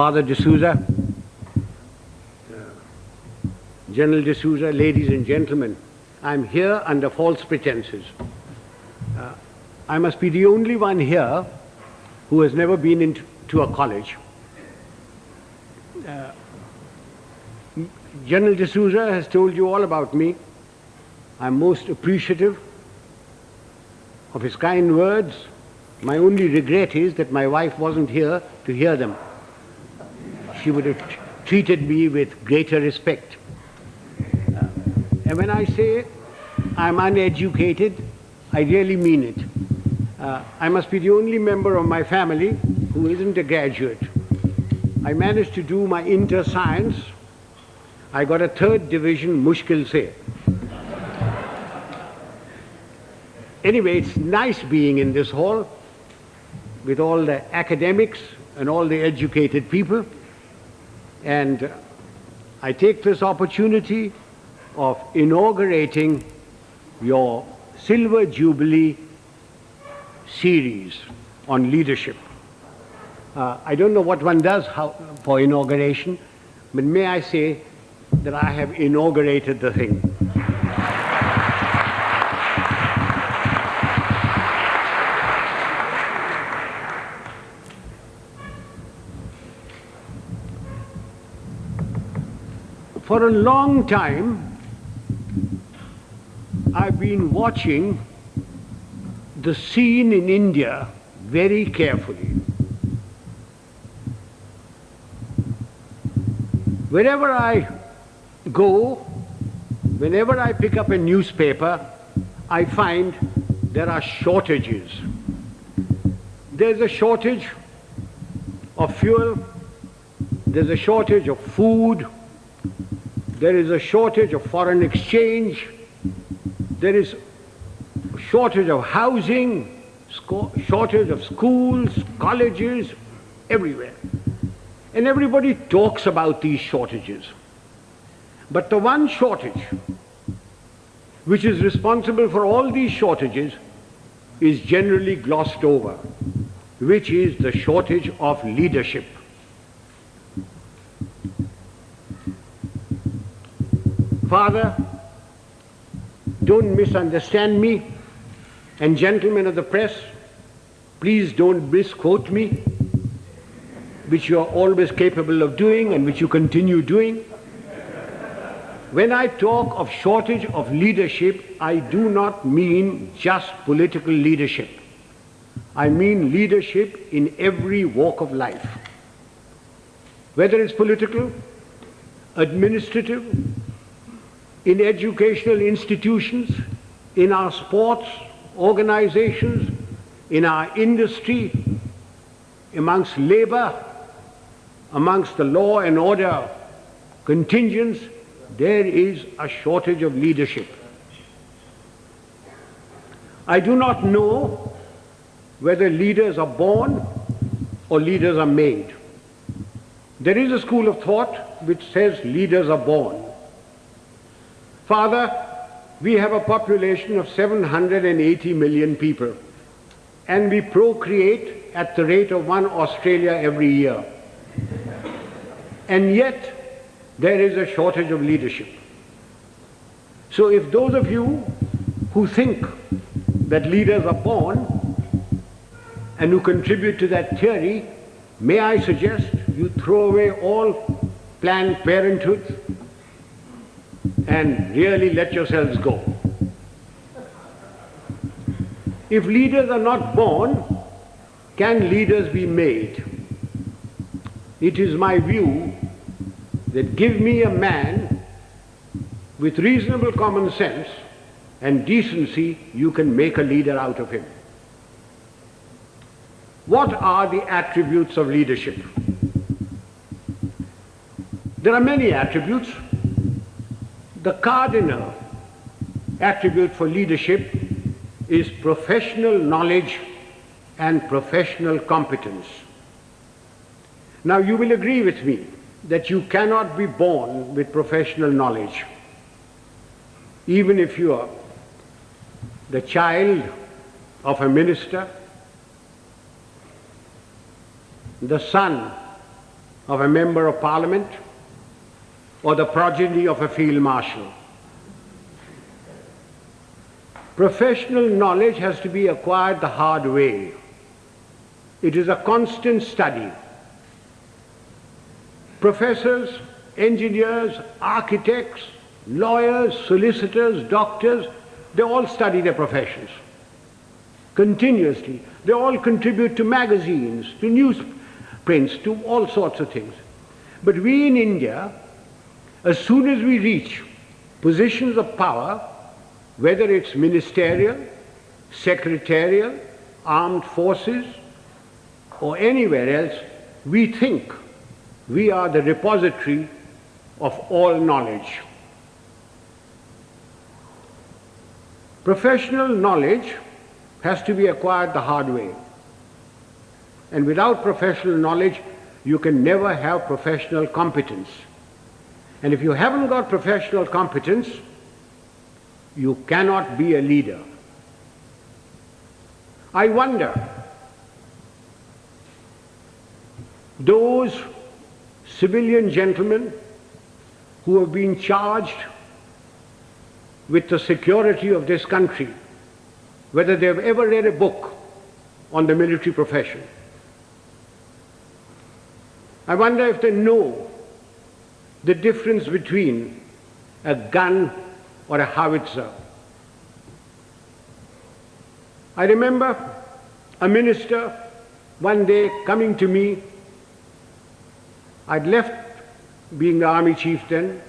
Father D'Souza, General D'Souza, ladies and gentlemen, I'm here under false pretenses. I must be the only one here who has never been into a college. General D'Souza has told you all about me. I'm most appreciative of his kind words. My only regret is that my wife wasn't here to hear them. She would have treated me with greater respect. And when I say I'm uneducated, I really mean it. I must be the only member of my family who isn't a graduate. I managed to do my inter-science. I got a 3rd division, mushkil se. Anyway, it's nice being in this hall with all the academics and all the educated people. And I take this opportunity of inaugurating your Silver Jubilee series on leadership. I don't know what one does for inauguration, but may I say that I have inaugurated the thing. For a long time, I've been watching the scene in India very carefully. Wherever I go, whenever I pick up a newspaper, I find there are shortages. There's a shortage of fuel, there's a shortage of food, there is a shortage of foreign exchange, there is a shortage of housing, shortage of schools, colleges, everywhere. And everybody talks about these shortages. But the one shortage which is responsible for all these shortages is generally glossed over, which is the shortage of leadership. Father, don't misunderstand me, and gentlemen of the press, please don't misquote me, which you are always capable of doing and which you continue doing. When I talk of shortage of leadership, I do not mean just political leadership. I mean leadership in every walk of life. Whether it's political, administrative, in educational institutions, in our sports organizations, in our industry, amongst labor, amongst the law and order contingents, there is a shortage of leadership. I do not know whether leaders are born or leaders are made. There is a school of thought which says leaders are born. Father, we have a population of 780 million people, and we procreate at the rate of 1 Australia every year. And yet, there is a shortage of leadership. So if those of you who think that leaders are born and who contribute to that theory, may I suggest you throw away all Planned Parenthood and really let yourselves go. If leaders are not born, can leaders be made? It is my view that give me a man with reasonable common sense and decency, you can make a leader out of him. What are the attributes of leadership? There are many attributes. The cardinal attribute for leadership is professional knowledge and professional competence. Now you will agree with me that you cannot be born with professional knowledge. Even if you are the child of a minister, the son of a member of parliament or the progeny of a field marshal. Professional knowledge has to be acquired the hard way. It is a constant study. Professors, engineers, architects, lawyers, solicitors, doctors, they all study their professions continuously. They all contribute to magazines, to newsprints, to all sorts of things. But we in India, as soon as we reach positions of power, whether it's ministerial, secretarial, armed forces, or anywhere else, we think we are the repository of all knowledge. Professional knowledge has to be acquired the hard way. And without professional knowledge, you can never have professional competence. And if you haven't got professional competence, you cannot be a leader. I wonder, those civilian gentlemen who have been charged with the security of this country, whether they have ever read a book on the military profession. I wonder if they know the difference between a gun or a howitzer. I remember a minister one day coming to me. I'd left being the army chief then,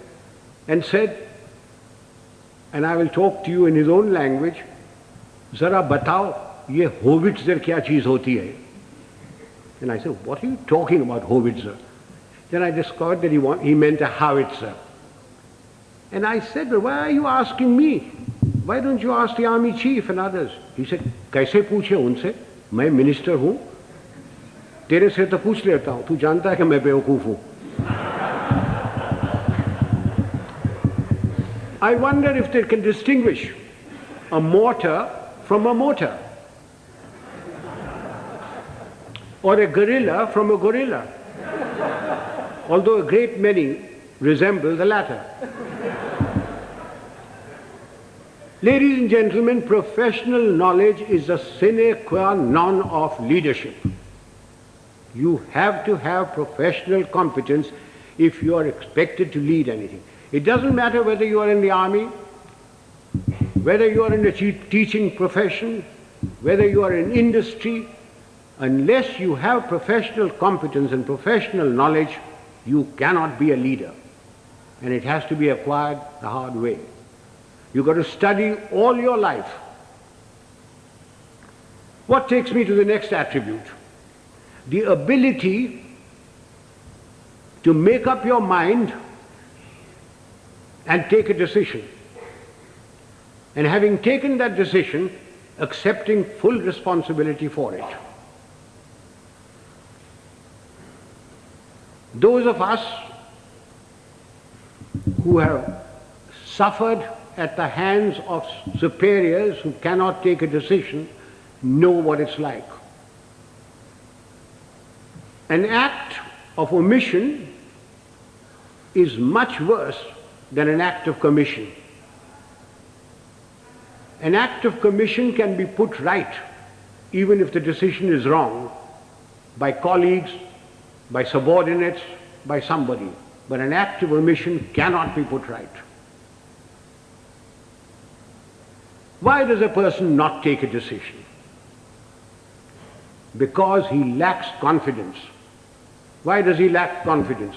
and said, and I will talk to you in his own language, "Zara batao, ye howitzer kya cheez hoti hai?" And I said, "What are you talking about, howitzer?" Then I discovered that he meant a howitzer. And I said, "Well, why are you asking me? Why don't you ask the army chief and others?" He said, "Kaise पूछे उनसे? मैं minister हूँ, तेरे से तो पूछ लेता हूँ, तू जानता है कि मैं बेवकूफ हूँ." I wonder if they can distinguish a mortar from a motor, or a gorilla from a gorilla, although a great many resemble the latter. Ladies and gentlemen, professional knowledge is a sine qua non of leadership. You have to have professional competence if you are expected to lead anything. It doesn't matter whether you are in the army, whether you are in the teaching profession, whether you are in industry. Unless you have professional competence and professional knowledge, you cannot be a leader. And it has to be acquired the hard way. You've got to study all your life. What takes me to the next attribute? The ability to make up your mind and take a decision. And having taken that decision, accepting full responsibility for it. Those of us who have suffered at the hands of superiors who cannot take a decision know what it's like. An act of omission is much worse than an act of commission. An act of commission can be put right, even if the decision is wrong, by colleagues, by subordinates, by somebody. But an act of omission cannot be put right. Why does a person not take a decision? Because he lacks confidence. Why does he lack confidence?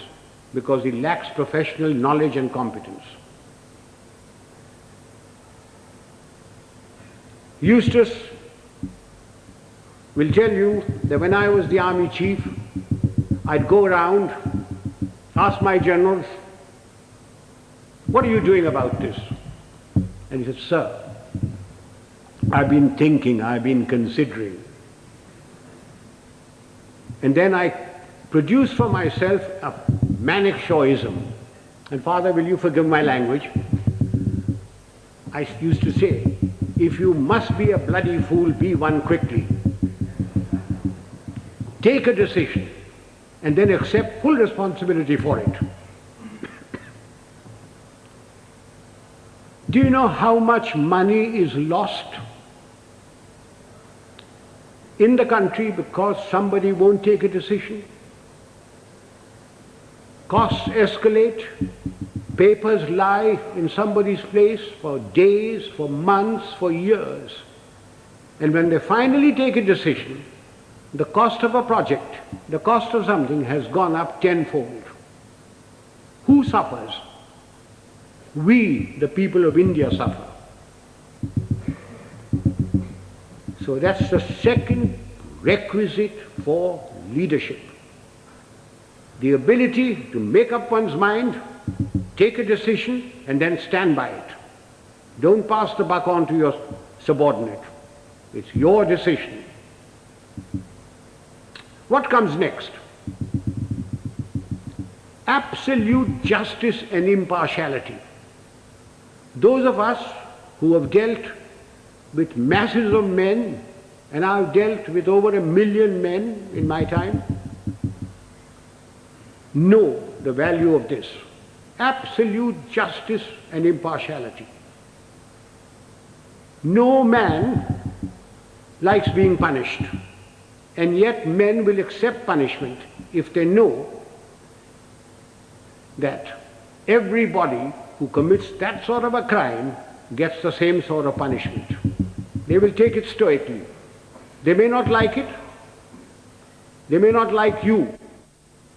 Because he lacks professional knowledge and competence. Eustace will tell you that when I was the army chief, I'd go around, ask my generals, "What are you doing about this?" And he said, "Sir, I've been thinking, I've been considering." And then I produced for myself a Manekshawism. And Father, will you forgive my language? I used to say, if you must be a bloody fool, be one quickly. Take a decision and then accept full responsibility for it. Do you know how much money is lost in the country because somebody won't take a decision? Costs escalate, papers lie in somebody's place for days, for months, for years. And when they finally take a decision, the cost of a project, the cost of something has gone up tenfold. Who suffers? We, the people of India, suffer. So that's the second requisite for leadership. The ability to make up one's mind, take a decision, and then stand by it. Don't pass the buck on to your subordinate. It's your decision. What comes next? Absolute justice and impartiality. Those of us who have dealt with masses of men, and I've dealt with over 1 million men in my time, know the value of this. Absolute justice and impartiality. No man likes being punished, and yet men will accept punishment if they know that everybody who commits that sort of a crime gets the same sort of punishment. They will take it stoically. They may not like it, they may not like you,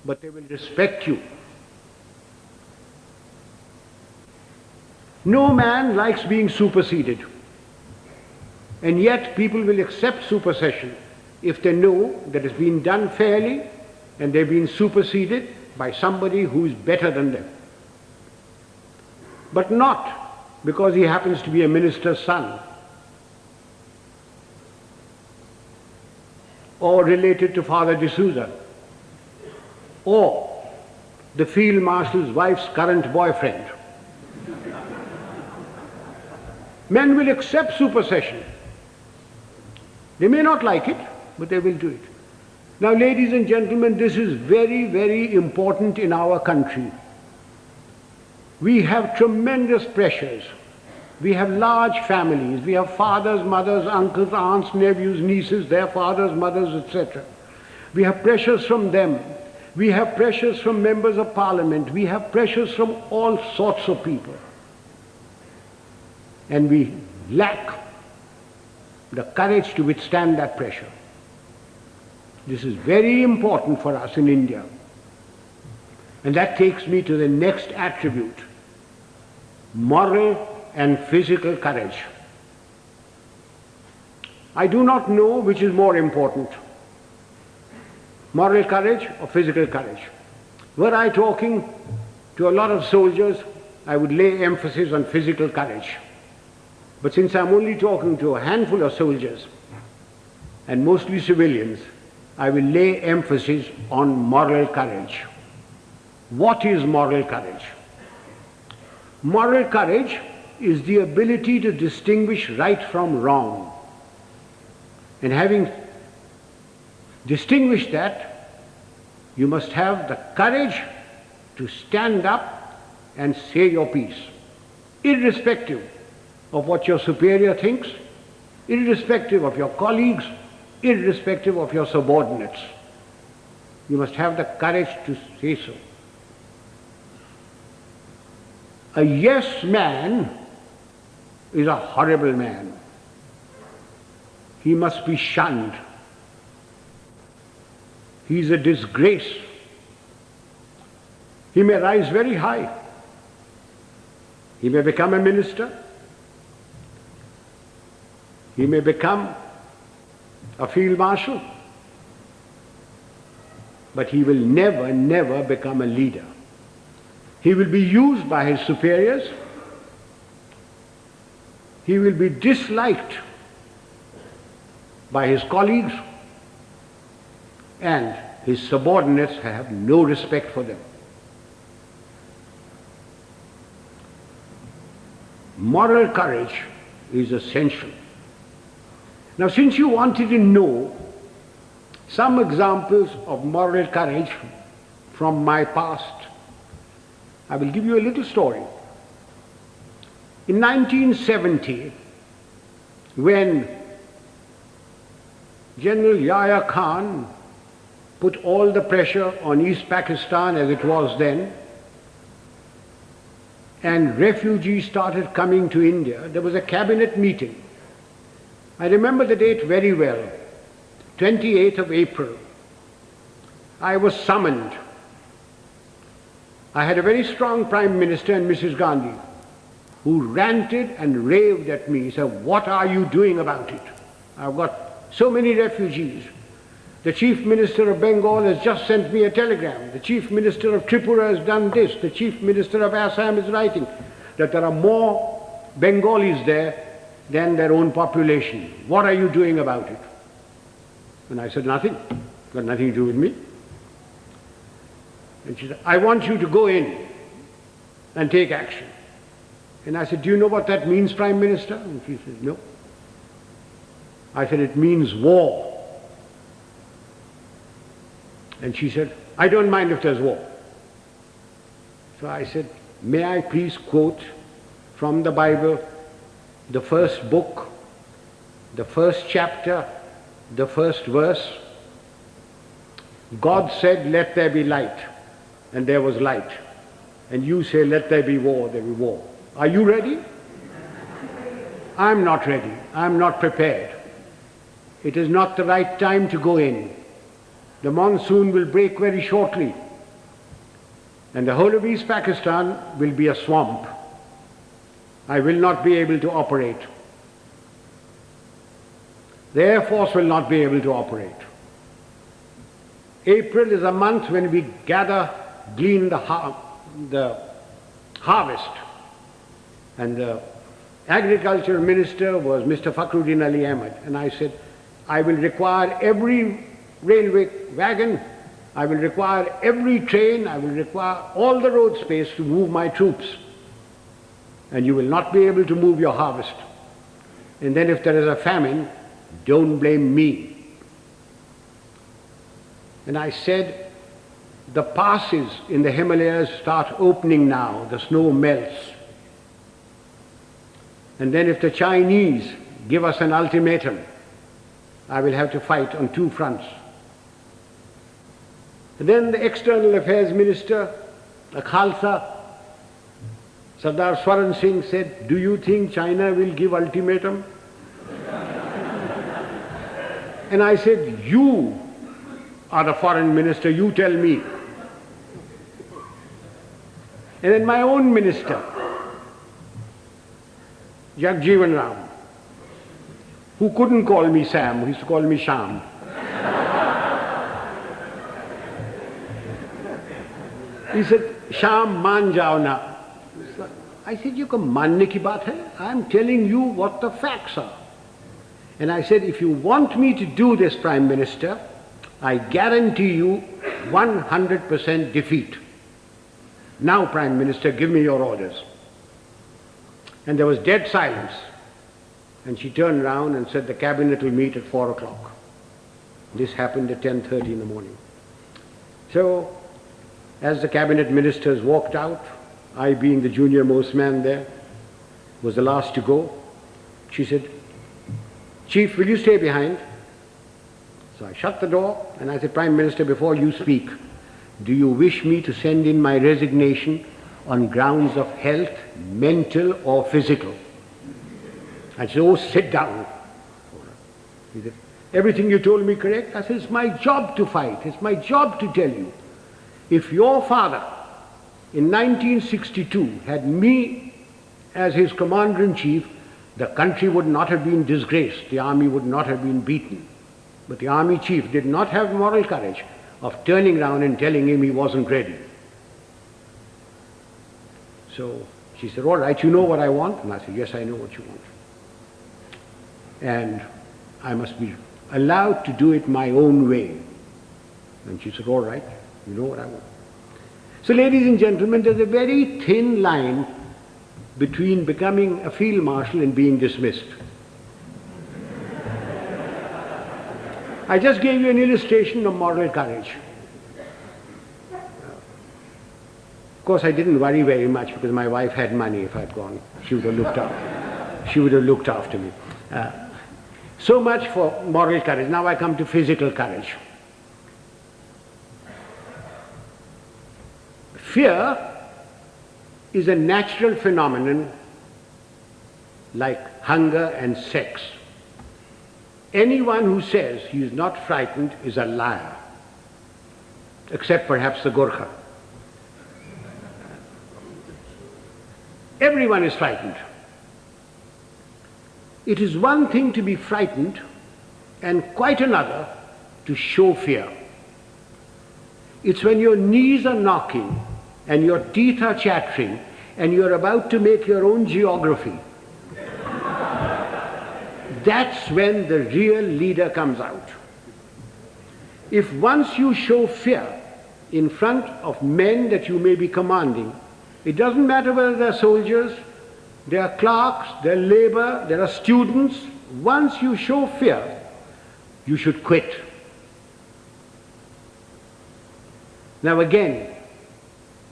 but they will respect you. No man likes being superseded, and yet people will accept supersession if they know that it's been done fairly and they've been superseded by somebody who is better than them. But not because he happens to be a minister's son or related to Father D'Souza or the field marshal's wife's current boyfriend. Men will accept supersession. They may not like it, but they will do it. Now, ladies and gentlemen, this is very, very important in our country. We have tremendous pressures. We have large families. We have fathers, mothers, uncles, aunts, nephews, nieces, their fathers, mothers, etc. We have pressures from them. We have pressures from members of parliament. We have pressures from all sorts of people. And we lack the courage to withstand that pressure. This is very important for us in India. And that takes me to the next attribute: moral and physical courage. I do not know which is more important, moral courage or physical courage. Were I talking to a lot of soldiers, I would lay emphasis on physical courage. But since I'm only talking to a handful of soldiers, and mostly civilians, I will lay emphasis on moral courage. What is moral courage? Moral courage is the ability to distinguish right from wrong. And having distinguished that, you must have the courage to stand up and say your piece, irrespective of what your superior thinks, irrespective of your colleagues, irrespective of your subordinates. You must have the courage to say so. A yes man is a horrible man. He must be shunned. He is a disgrace. He may rise very high. He may become a minister. He may become a field marshal. But he will never, never become a leader. He will be used by his superiors. He will be disliked by his colleagues, and his subordinates have no respect for them. Moral courage is essential. Now, since you wanted to know some examples of moral courage from my past. I will give you a little story. In 1970, when General Yahya Khan put all the pressure on East Pakistan as it was then, and refugees started coming to India, there was a cabinet meeting. I remember the date very well, 28th of April. I was summoned. I had a very strong Prime Minister and Mrs. Gandhi, who ranted and raved at me, said, "What are you doing about it? I've got so many refugees. The Chief Minister of Bengal has just sent me a telegram. The Chief Minister of Tripura has done this. The Chief Minister of Assam is writing that there are more Bengalis there than their own population. What are you doing about it?" And I said, "Nothing. Got nothing to do with me." And she said, "I want you to go in and take action." And I said, "Do you know what that means, Prime Minister?" And she said, "No." I said, "It means war." And she said, "I don't mind if there's war." So I said, "May I please quote from the Bible, the first book, the first chapter, the first verse? God said, 'Let there be light,' and there was light. And you say, 'Let there be war,' there be war. Are you ready?" I'm not ready. I'm not prepared. It is not the right time to go in. The monsoon will break very shortly, and the whole of East Pakistan will be a swamp. I will not be able to operate. The Air Force will not be able to operate. April is a month when we glean the harvest. And the Agriculture Minister was Mr. Fakhruddin Ali Ahmed. And I said, "I will require every railway wagon, I will require every train, I will require all the road space to move my troops. And you will not be able to move your harvest. And then if there is a famine, don't blame me." And I said, the passes in the Himalayas start opening now, the snow melts. And then if the Chinese give us an ultimatum, I will have to fight on two fronts. And then the External Affairs Minister, a Khalsa, Sardar Swaran Singh, said, "Do you think China will give ultimatum?" And I said, "You are the foreign minister, you tell me." And then my own minister, Jagjeevan Ram, who couldn't call me Sam, he used to call me Sham. He said, "Sham, maan jao na." I said, "You ko manne ki baat hai? I'm telling you what the facts are." And I said, "If you want me to do this, Prime Minister, I guarantee you 100% defeat. Now, Prime Minister, give me your orders." And there was dead silence. And she turned round and said, "The cabinet will meet at 4 o'clock. This happened at 10:30 in the morning. So, as the cabinet ministers walked out, I being the junior most man there, was the last to go, she said, "Chief, will you stay behind?" So I shut the door and I said, "Prime Minister, before you speak, do you wish me to send in my resignation on grounds of health, mental or physical?" I said, "Oh, sit down." He said, "Everything you told me correct?" I said, "It's my job to fight. It's my job to tell you. If your father in 1962 had me as his commander-in-chief, the country would not have been disgraced. The army would not have been beaten. But the army chief did not have moral courage of turning around and telling him he wasn't ready." So she said, "All right, you know what I want?" And I said, "Yes, I know what you want. And I must be allowed to do it my own way." And she said, "All right, you know what I want." So, ladies and gentlemen, there's a very thin line between becoming a field marshal and being dismissed. I just gave you an illustration of moral courage. Of course, I didn't worry very much because my wife had money. If I'd gone, she would have looked after. She would have looked after me. So much for moral courage. Now I come to physical courage. Fear is a natural phenomenon like hunger and sex. Anyone who says he is not frightened is a liar, except perhaps the Gorkha. Everyone is frightened. It is one thing to be frightened and quite another to show fear. It's when your knees are knocking and your teeth are chattering and you're about to make your own geography. That's when the real leader comes out. If once you show fear in front of men that you may be commanding, it doesn't matter whether they're soldiers, they are clerks, they're labor, there are students. Once you show fear, you should quit. Now again,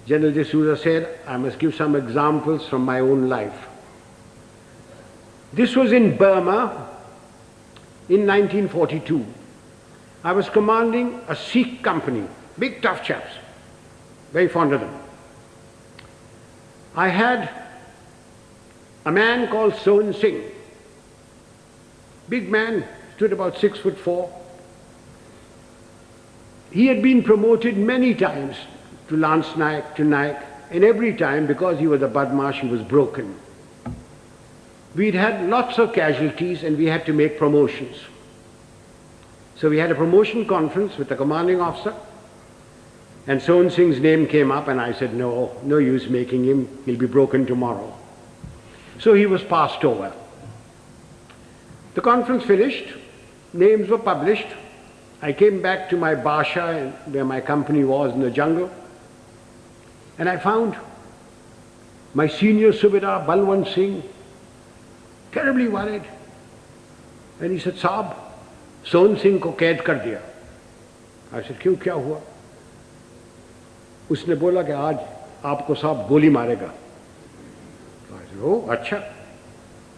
General D'Souza said, I must give some examples from my own life. This was in Burma in 1942. I was commanding a Sikh company, big tough chaps, very fond of them. I had a man called Sohan Singh, big man, stood about 6'4". He had been promoted many times to Lance Naik, to Naik, and every time, because he was a Badmash, he was broken. We'd had lots of casualties and we had to make promotions. So we had a promotion conference with the commanding officer, and Sohan Singh's name came up and I said, no use making him, he'll be broken tomorrow. So he was passed over. The conference finished, names were published. I came back to my Basha where my company was in the jungle, and I found my senior Subedar Balwant Singh terribly worried. And he said, Saab, Sohan Singh ko kaid kar diya. I said, क्यों क्या हुआ? उसने बोला कि आज आपको साहब गोली मारेगा. So I said, oh, अच्छा,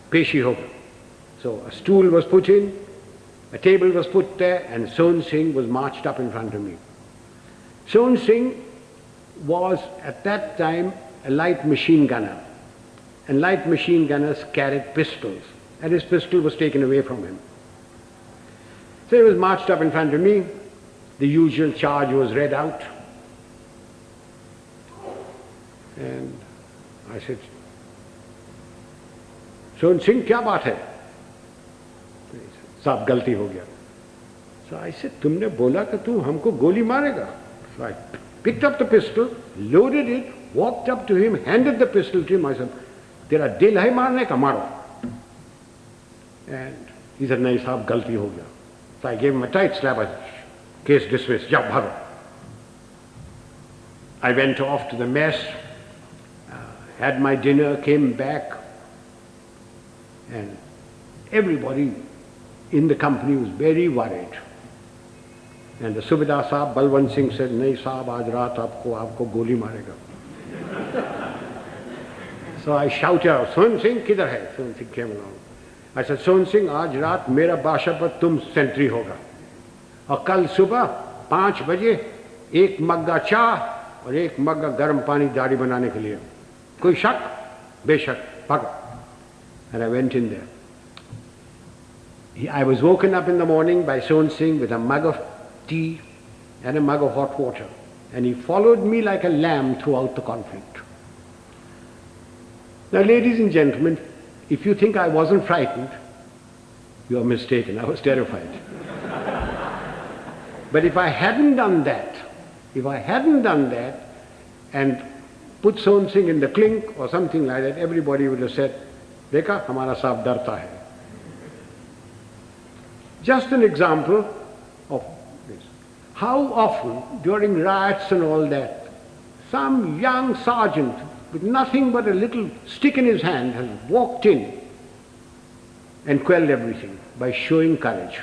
पेशी होगा. So a stool was put in, a table was put there, and Sohan Singh was marched up in front of me. Sohan Singh was at that time a light machine gunner, and light machine gunners carried pistols, and his pistol was taken away from him. So he was marched up in front of me, the usual charge was read out, and I said, Sohan Singh, क्या बात है? साहब गलती हो गया. So I said, तुमने बोला कि तू हमको गोली मारेगा. So I picked up the pistol, loaded it, walked up to him, handed the pistol to him. I said, तेरा दिल है मारने का, मारो. And he said, नहीं साहब गलती हो गया. So I gave him a tight slap. I said, case dismissed, जाओ भागो. I went off to the mess, had my dinner, came back, and everybody in the company was very worried. And the Subedar Saab, Balwant Singh said, नहीं साहब आज रात आपको गोली मारेगा. So I shouted out, Sohan Singh किधर है? Sohan Singh came along. I said, Sohan Singh आज रात मेरा बादशाह पर तुम सेंट्री होगा, और कल सुबह 5 बजे 1 मग्गा चाह और 1 मग्गा गर्म पानी दाढ़ी बनाने के लिए. कोई शक? बेशक, भागो. And I went in there. I was woken up in the morning by Sohan Singh with a mug of tea and a mug of hot water, and he followed me like a lamb throughout the conflict. Now, ladies and gentlemen, if you think I wasn't frightened, you are mistaken. I was terrified. But if I hadn't done that and put Sohan Singh in the clink or something like that, everybody would have said, देखा हमारा साहब डरता है. Just an example of this. How often during riots and all that, some young sergeant with nothing but a little stick in his hand has walked in and quelled everything by showing courage.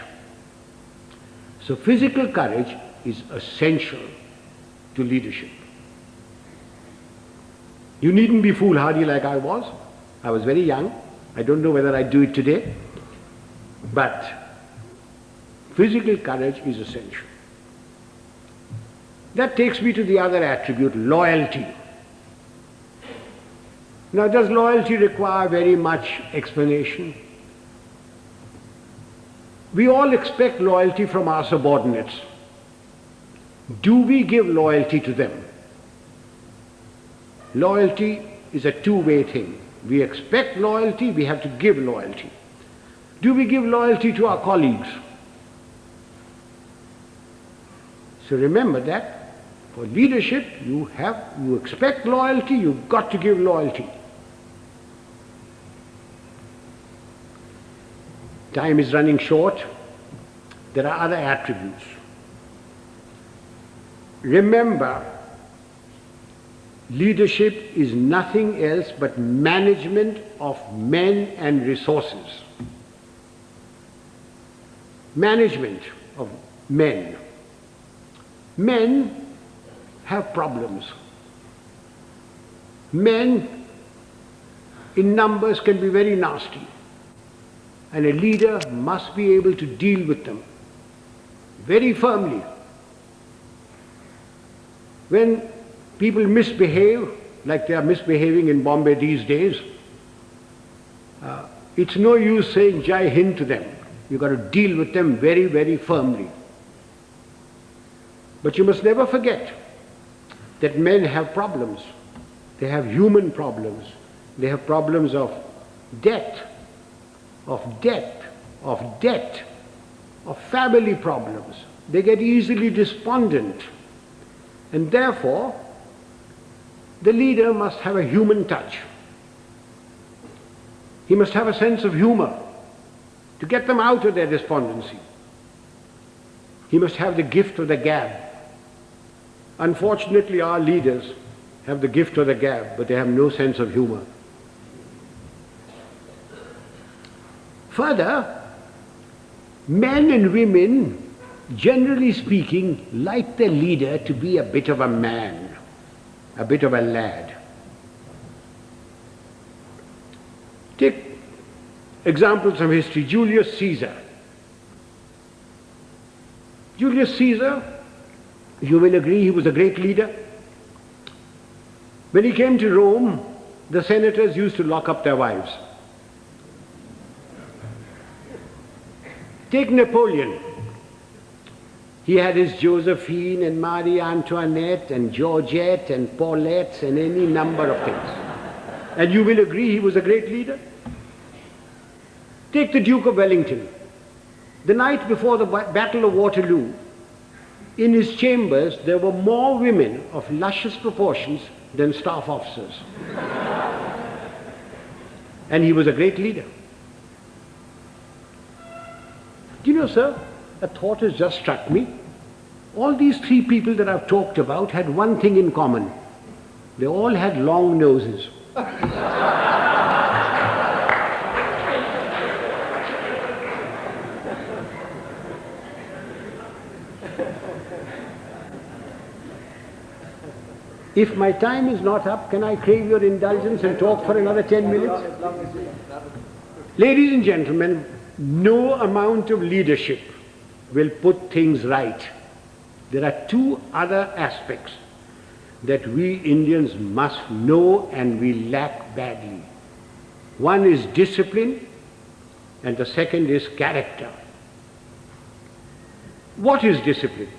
So physical courage is essential to leadership. You needn't be foolhardy like I was. I was very young. I don't know whether I'd do it today. But physical courage is essential. That takes me to the other attribute, loyalty. Now, does loyalty require very much explanation? We all expect loyalty from our subordinates. Do we give loyalty to them? Loyalty is a two-way thing. We expect loyalty, we have to give loyalty. Do we give loyalty to our colleagues? So remember that for leadership, you expect loyalty, you've got to give loyalty. Time is running short. There are other attributes. Remember, leadership is nothing else but management of men and resources. Management of men. Men have problems. Men in numbers can be very nasty. And a leader must be able to deal with them very firmly. When people misbehave, like they are misbehaving in Bombay these days, it's no use saying Jai Hind to them. You've got to deal with them very, very firmly. But you must never forget that men have problems. They have human problems. They have problems of debt, of family problems. They get easily despondent. And therefore, the leader must have a human touch. He must have a sense of humor to get them out of their despondency. He must have the gift of the gab. Unfortunately, our leaders have the gift of the gab, but they have no sense of humor. Further, men and women, generally speaking, like the leader to be a bit of a man, a bit of a lad. Take examples from history. Julius Caesar. Julius Caesar, you will agree, he was a great leader. When he came to Rome, the senators used to lock up their wives. Take Napoleon. He had his Josephine and Marie Antoinette and Georgette and Paulette and any number of things. And you will agree he was a great leader. Take the Duke of Wellington. The night before the Battle of Waterloo, in his chambers there were more women of luscious proportions than staff officers. And he was a great leader. Do you know, sir, a thought has just struck me. All these three people that I've talked about had one thing in common. They all had long noses. If my time is not up, can I crave your indulgence and talk for another 10 minutes? Ladies and gentlemen, no amount of leadership will put things right. There are two other aspects that we Indians must know and we lack badly. One is discipline and the second is character. What is discipline?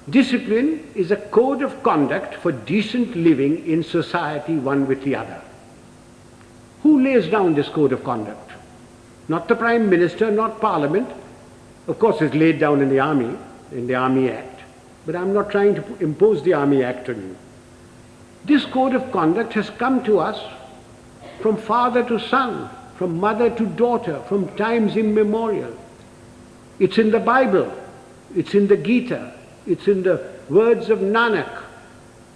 Discipline is a code of conduct for decent living in society one with the other. Who lays down this code of conduct? Not the Prime Minister, not Parliament. Of course it's laid down in the Army Act. But I'm not trying to impose the Army Act on you. This code of conduct has come to us from father to son, from mother to daughter, from times immemorial. It's in the Bible, it's in the Gita, it's in the words of Nanak,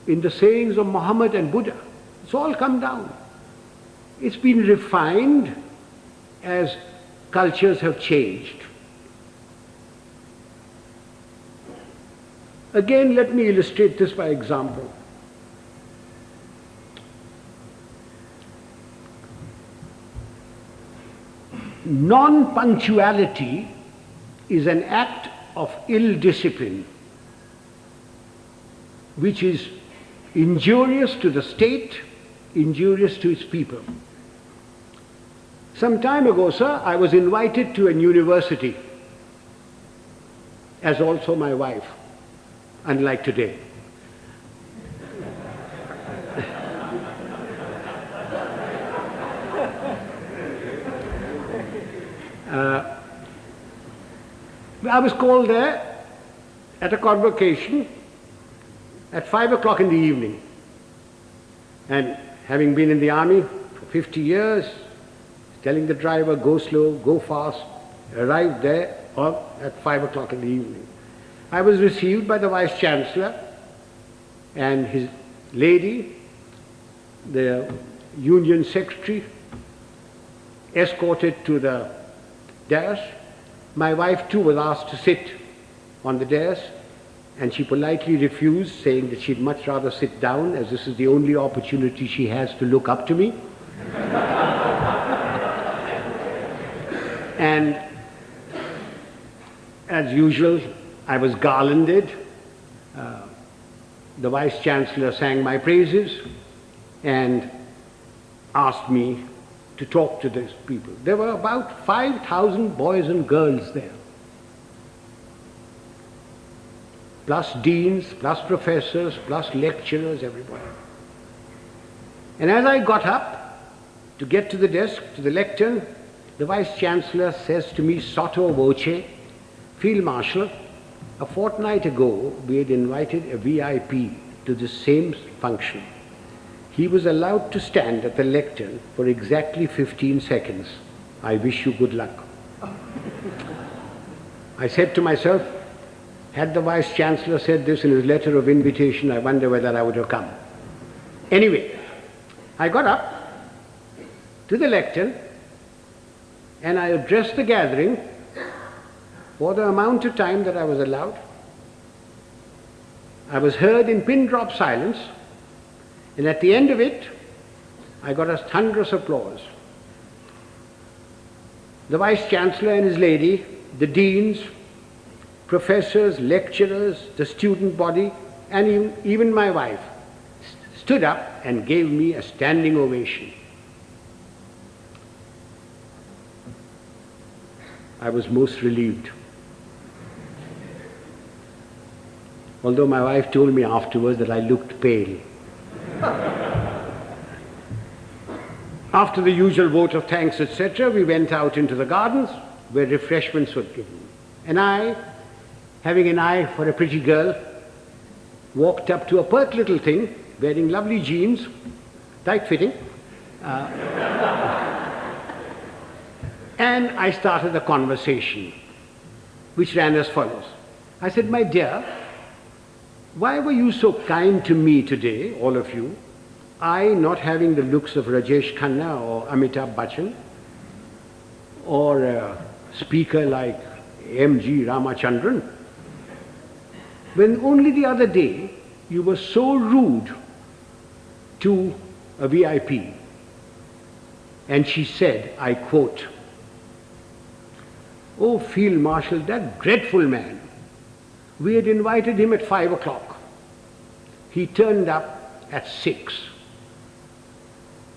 in the sayings of Muhammad and Buddha. It's all come down. It's been refined as cultures have changed. Again, let me illustrate this by example. Non-punctuality is an act of ill discipline which is injurious to the state, injurious to its people. Some time ago, sir, I was invited to an university, as also my wife, unlike today. I was called there at a convocation at 5 o'clock in the evening. And having been in the army for 50 years, telling the driver, go slow, go fast, arrived there at 5 o'clock in the evening. I was received by the Vice Chancellor and his lady, the Union Secretary, escorted to the dais. My wife too was asked to sit on the dais, and she politely refused, saying that she'd much rather sit down, as this is the only opportunity she has to look up to me. And as usual, I was garlanded. The Vice Chancellor sang my praises and asked me to talk to these people. There were about 5,000 boys and girls there, plus deans, plus professors, plus lecturers, everybody. And as I got up to get to the desk, to the lectern, the Vice Chancellor says to me, sotto voce, Field Marshal, a fortnight ago we had invited a VIP to the same function. He was allowed to stand at the lectern for exactly 15 seconds. I wish you good luck. I said to myself, had the Vice Chancellor said this in his letter of invitation, I wonder whether I would have come. Anyway, I got up to the lectern and I addressed the gathering for the amount of time that I was allowed. I was heard in pin drop silence, and at the end of it, I got a thunderous applause. The Vice Chancellor and his lady, the deans, professors, lecturers, the student body, and even my wife stood up and gave me a standing ovation. I was most relieved. Although my wife told me afterwards that I looked pale. After the usual vote of thanks, etc., we went out into the gardens where refreshments were given. And I, having an eye for a pretty girl, walked up to a pert little thing wearing lovely jeans, tight-fitting, and I started a conversation which ran as follows. I said, my dear, why were you so kind to me today, all of you? I not having the looks of Rajesh Khanna or Amitabh Bachchan, or a speaker like M.G. Ramachandran, when only the other day you were so rude to a VIP. And she said, I quote, "Oh, Field Marshal, that dreadful man. We had invited him at 5 o'clock. He turned up at 6.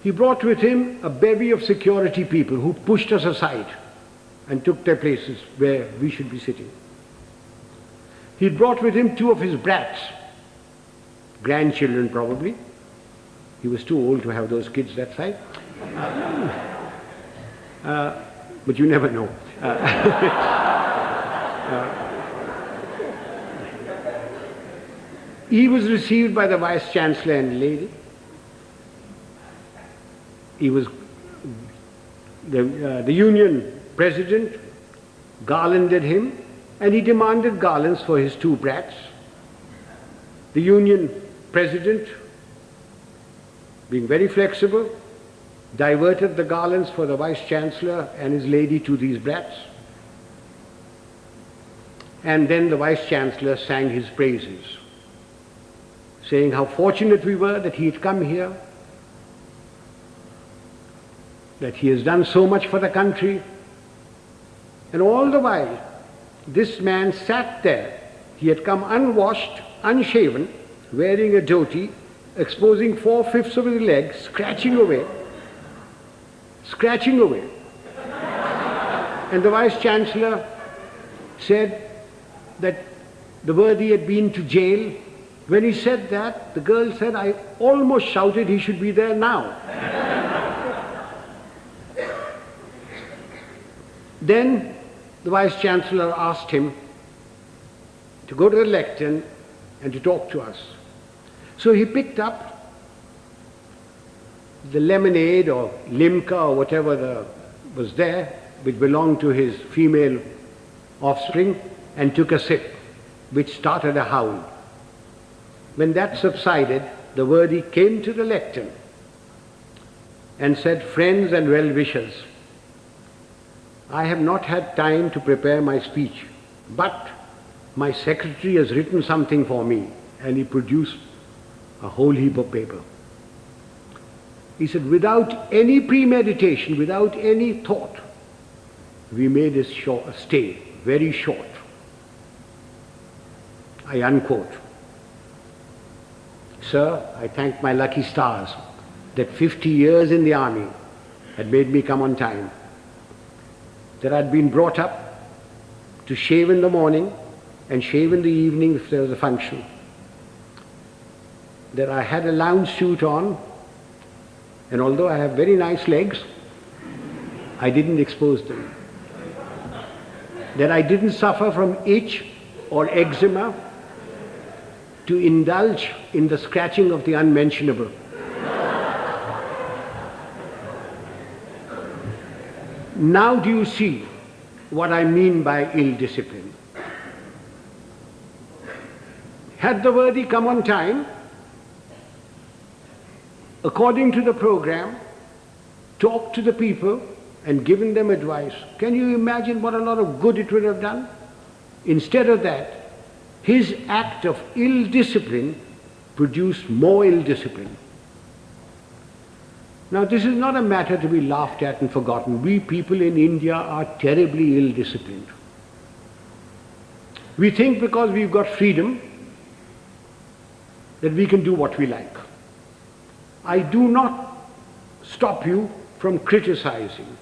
He brought with him a bevy of security people who pushed us aside and took their places where we should be sitting. He brought with him 2 of his brats, grandchildren probably. He was too old to have those kids that side. But you never know. He was received by the Vice Chancellor and lady. He was the Union President garlanded him, and he demanded garlands for his 2 brats. The Union President, being very flexible, diverted the garlands for the Vice Chancellor and his lady to these brats. And then the Vice-Chancellor sang his praises, saying how fortunate we were that he had come here, that he has done so much for the country. And all the while, this man sat there. He had come unwashed, unshaven, wearing a dhoti, exposing 4/5 of his legs, scratching away. And the Vice-Chancellor said that the worthy had been to jail. When he said that, the girl said, I almost shouted he should be there now. Then the Vice-Chancellor asked him to go to the lectern and to talk to us. So he picked up the lemonade or limca or whatever was there, which belonged to his female offspring, and took a sip, which started a howl. When that subsided, the worthy came to the lectern and said, friends and well-wishers, I have not had time to prepare my speech, but my secretary has written something for me, and he produced a whole heap of paper. He said, without any premeditation, without any thought, we made his stay very short. I unquote. Sir, I thank my lucky stars that 50 years in the army had made me come on time, that I'd been brought up to shave in the morning and shave in the evening if there was a function, that I had a lounge suit on, and although I have very nice legs, I didn't expose them, that I didn't suffer from itch or eczema to indulge in the scratching of the unmentionable. Now do you see what I mean by ill discipline? Had the worthy come on time, according to the program, talked to the people and given them advice, can you imagine what a lot of good it would have done? Instead of that, his act of ill discipline produced more ill discipline. Now this is not a matter to be laughed at and forgotten. We people in India are terribly ill disciplined. We think because we've got freedom that we can do what we like. I do not stop you from criticizing,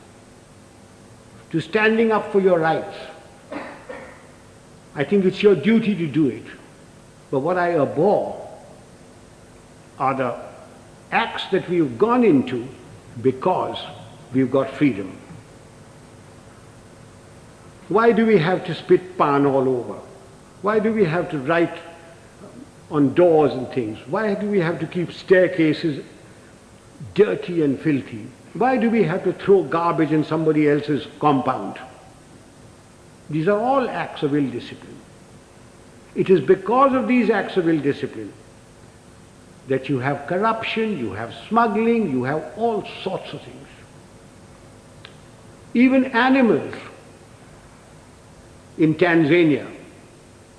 to standing up for your rights. I think it's your duty to do it. But what I abhor are the acts that we've gone into because we've got freedom. Why do we have to spit pan all over? Why do we have to write on doors and things? Why do we have to keep staircases dirty and filthy? Why do we have to throw garbage in somebody else's compound? These are all acts of ill discipline. It is because of these acts of ill discipline that you have corruption, you have smuggling, you have all sorts of things. Even animals in Tanzania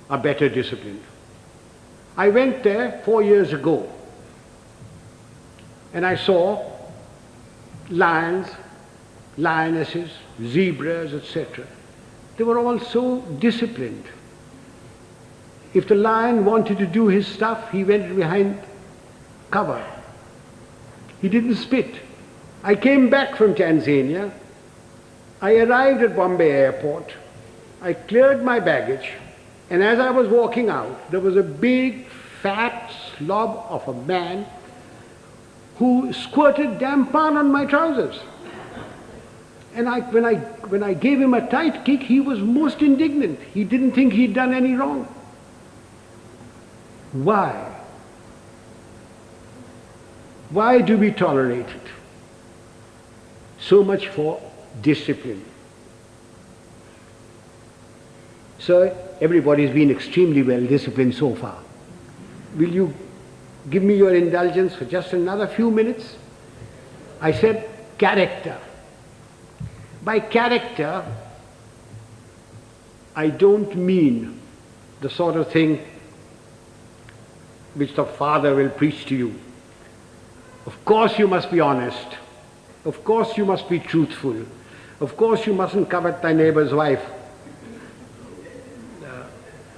are better disciplined. I went there 4 years ago and I saw lions, lionesses, zebras, etc. They were all so disciplined. If the lion wanted to do his stuff, he went behind cover. He didn't spit. I came back from Tanzania. I arrived at Bombay airport. I cleared my baggage, and as I was walking out, there was a big, fat slob of a man who squirted damn pan on my trousers. And when I gave him a tight kick, he was most indignant. He didn't think he'd done any wrong. Why? Why do we tolerate it? So much for discipline. So everybody's been extremely well disciplined so far. Will you give me your indulgence for just another few minutes? I said character. By character, I don't mean the sort of thing which the father will preach to you. Of course you must be honest. Of course you must be truthful. Of course you mustn't covet thy neighbor's wife.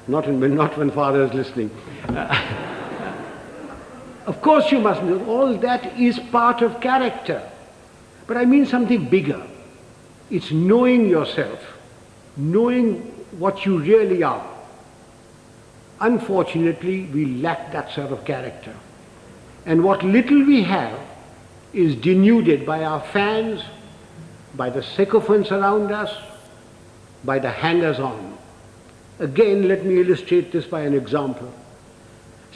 Not when father is listening. Of course you mustn't. All that is part of character. But I mean something bigger. It's knowing yourself, knowing what you really are. Unfortunately, we lack that sort of character. And what little we have is denuded by our fans, by the sycophants around us, by the hangers-on. Again, let me illustrate this by an example.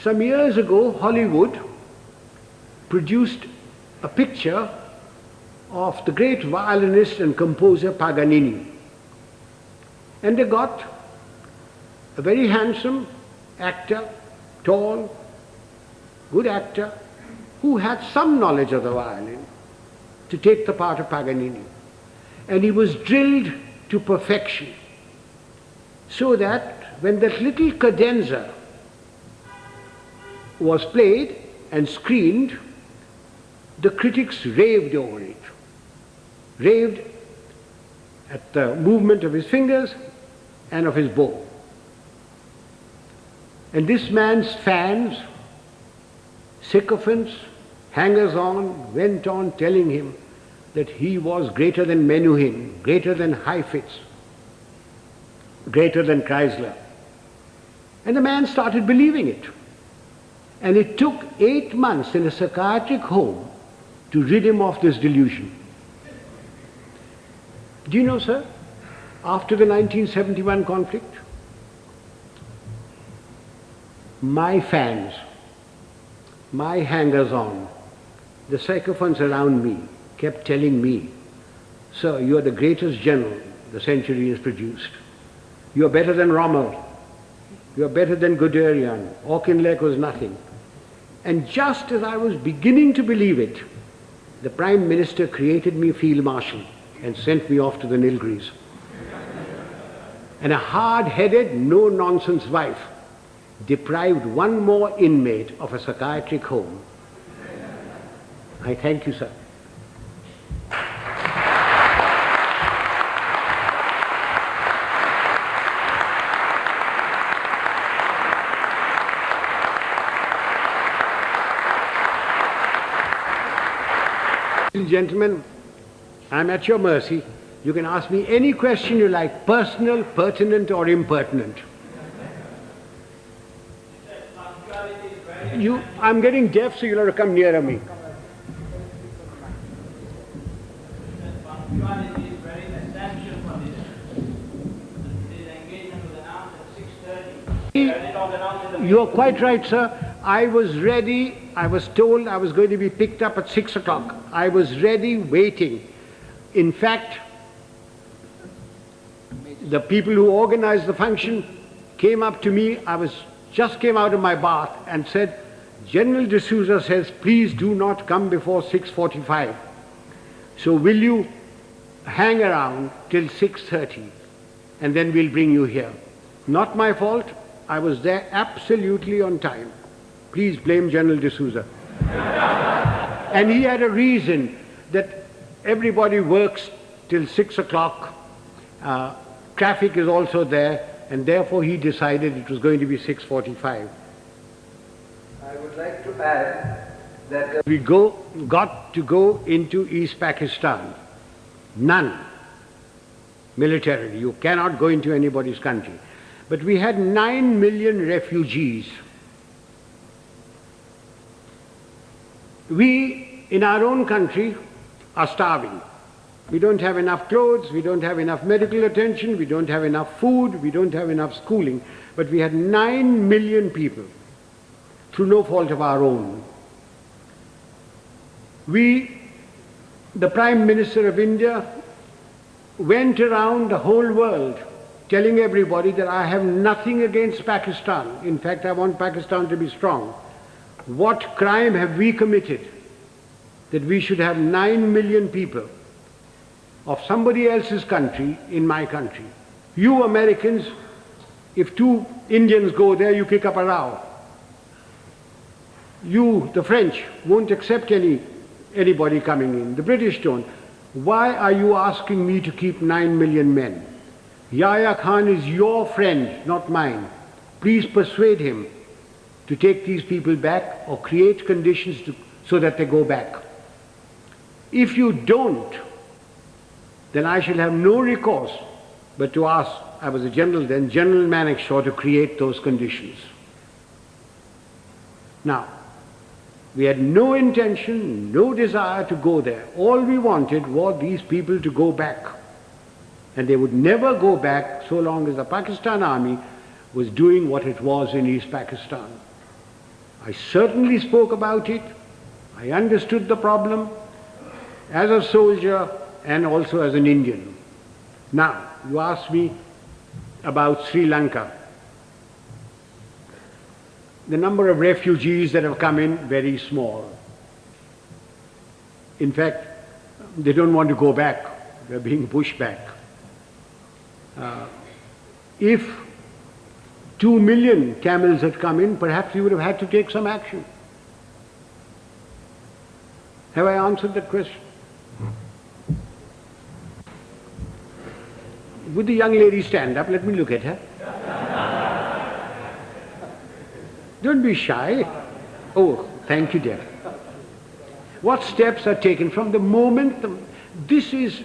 Some years ago, Hollywood produced a picture of the great violinist and composer Paganini. And they got a very handsome actor, tall, good actor, who had some knowledge of the violin, to take the part of Paganini. And he was drilled to perfection, so that when that little cadenza was played and screened, the critics raved over it, raved at the movement of his fingers and of his bow. And this man's fans, sycophants, hangers-on, went on telling him that he was greater than Menuhin, greater than Heifetz, greater than Chrysler. And the man started believing it. And it took 8 months in a psychiatric home to rid him of this delusion. Do you know, sir, after the 1971 conflict, my fans, my hangers-on, the sycophants around me kept telling me, "Sir, you are the greatest general the century has produced. You are better than Rommel. You are better than Guderian. Auchinleck was nothing." And just as I was beginning to believe it, the Prime Minister created me Field Marshal and sent me off to the Nilgiris. And a hard-headed, no-nonsense wife deprived one more inmate of a psychiatric home. I thank you, sir. Ladies and gentlemen, I'm at your mercy. You can ask me any question you like, personal, pertinent, or impertinent. I'm getting deaf, so you'll have to come nearer me. Punctuality is very essential for this. This engagement was announced at 6:30. You're quite right, sir. I was ready. I was told I was going to be picked up at 6 o'clock. I was ready, waiting. In fact, the people who organized the function came up to me. Just came out of my bath and said, "General D'Souza says, please do not come before 6:45. So will you hang around till 6:30 and then we'll bring you here." Not my fault. I was there absolutely on time. Please blame General D'Souza. And he had a reason that everybody works till 6 o'clock. Traffic is also there, and therefore he decided it was going to be 6:45. I would like to add that We got to go into East Pakistan. None. Militarily. You cannot go into anybody's country. But we had 9 million refugees. We, in our own country, are starving. We don't have enough clothes, we don't have enough medical attention, we don't have enough food, we don't have enough schooling. But we had 9 million people, through no fault of our own. The Prime Minister of India, went around the whole world telling everybody that I have nothing against Pakistan. In fact, I want Pakistan to be strong. What crime have we committed that we should have 9 million people of somebody else's country in my country? You Americans, if two Indians go there, you kick up a row. You, the French, won't accept anybody coming in. The British don't. Why are you asking me to keep 9 million men? Yahya Khan is your friend, not mine. Please persuade him to take these people back or create conditions so that they go back. If you don't, then I shall have no recourse but to ask, I was a general then, General Manekshaw to create those conditions. Now, we had no intention, no desire to go there. All we wanted was these people to go back. And they would never go back so long as the Pakistan army was doing what it was in East Pakistan. I certainly spoke about it. I understood the problem as a soldier and also as an Indian. Now, you asked me about Sri Lanka. The number of refugees that have come in, very small. In fact, they don't want to go back. They're being pushed back. If 2 million camels had come in, perhaps we would have had to take some action. Have I answered that question? Would the young lady stand up? Let me look at her. Don't be shy. Oh, thank you, dear. What steps are taken from the moment this is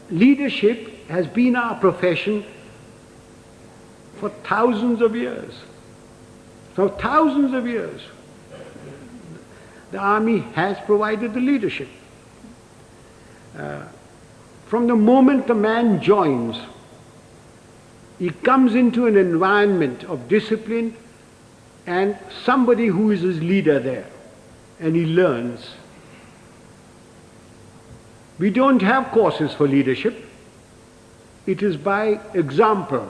leadership has been our profession for thousands of years. For thousands of years. The army has provided the leadership. From the moment the man joins, he comes into an environment of discipline and somebody who is his leader there, and he learns. We don't have courses for leadership. It is by example.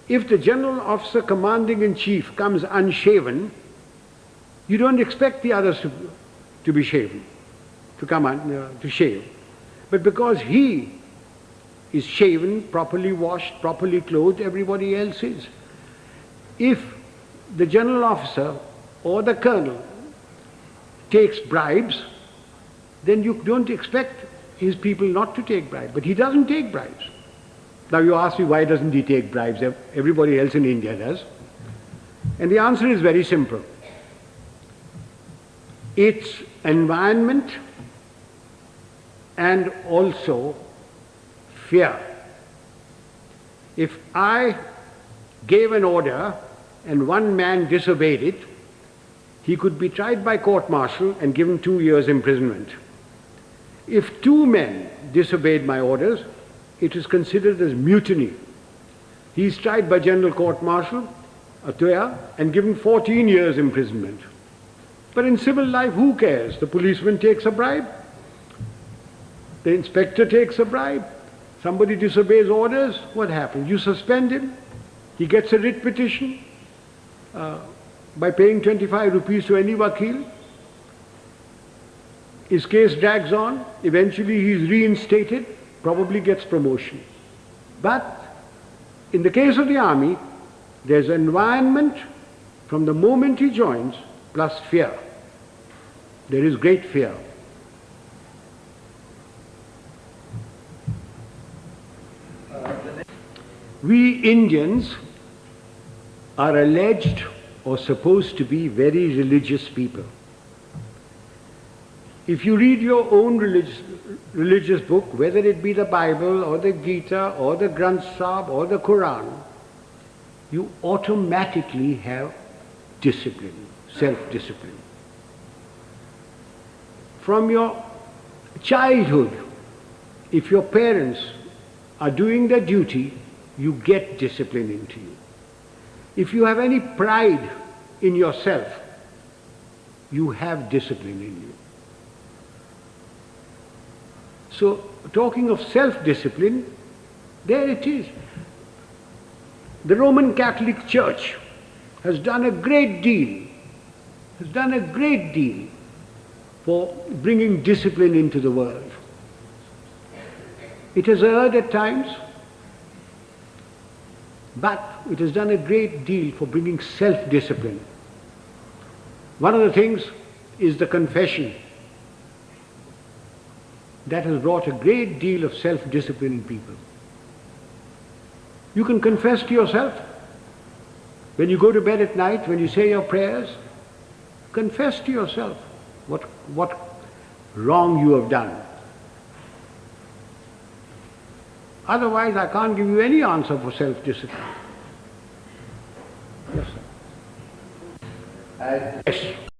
If the general officer commanding in chief comes unshaven, you don't expect the others to be shaven, to shave. But because he is shaven, properly washed, properly clothed, everybody else is. If the general officer or the colonel takes bribes, then you don't expect his people not to take bribes. But he doesn't take bribes. Now you ask me, why doesn't he take bribes? Everybody else in India does. And the answer is very simple. It's environment and also fear. If I gave an order and one man disobeyed it, he could be tried by court-martial and given 2 years imprisonment. If 2 men disobeyed my orders, it is considered as mutiny. He is tried by general court-martial, and given 14 years imprisonment. But in civil life, who cares? The policeman takes a bribe. The inspector takes a bribe. Somebody disobeys orders, what happens? You suspend him. He gets a writ petition by paying 25 rupees to any wakil. His case drags on. Eventually he is reinstated, probably gets promotion. But in the case of the army, there's an environment from the moment he joins, plus fear. There is great fear. We Indians are alleged or supposed to be very religious people. If you read your own religious book, whether it be the Bible or the Gita or the Granth Sahib or the Quran, you automatically have discipline, self-discipline. From your childhood, if your parents are doing their duty, you get discipline into you. If you have any pride in yourself, you have discipline in you. So, talking of self-discipline, there it is. The Roman Catholic Church has done a great deal, for bringing discipline into the world. It has erred at times, but it has done a great deal for bringing self-discipline. One of the things is the confession. That has brought a great deal of self-discipline in people. You can confess to yourself. When you go to bed at night, when you say your prayers, confess to yourself what wrong you have done. Otherwise, I can't give you any answer for self-discipline. Yes, sir. As Yes.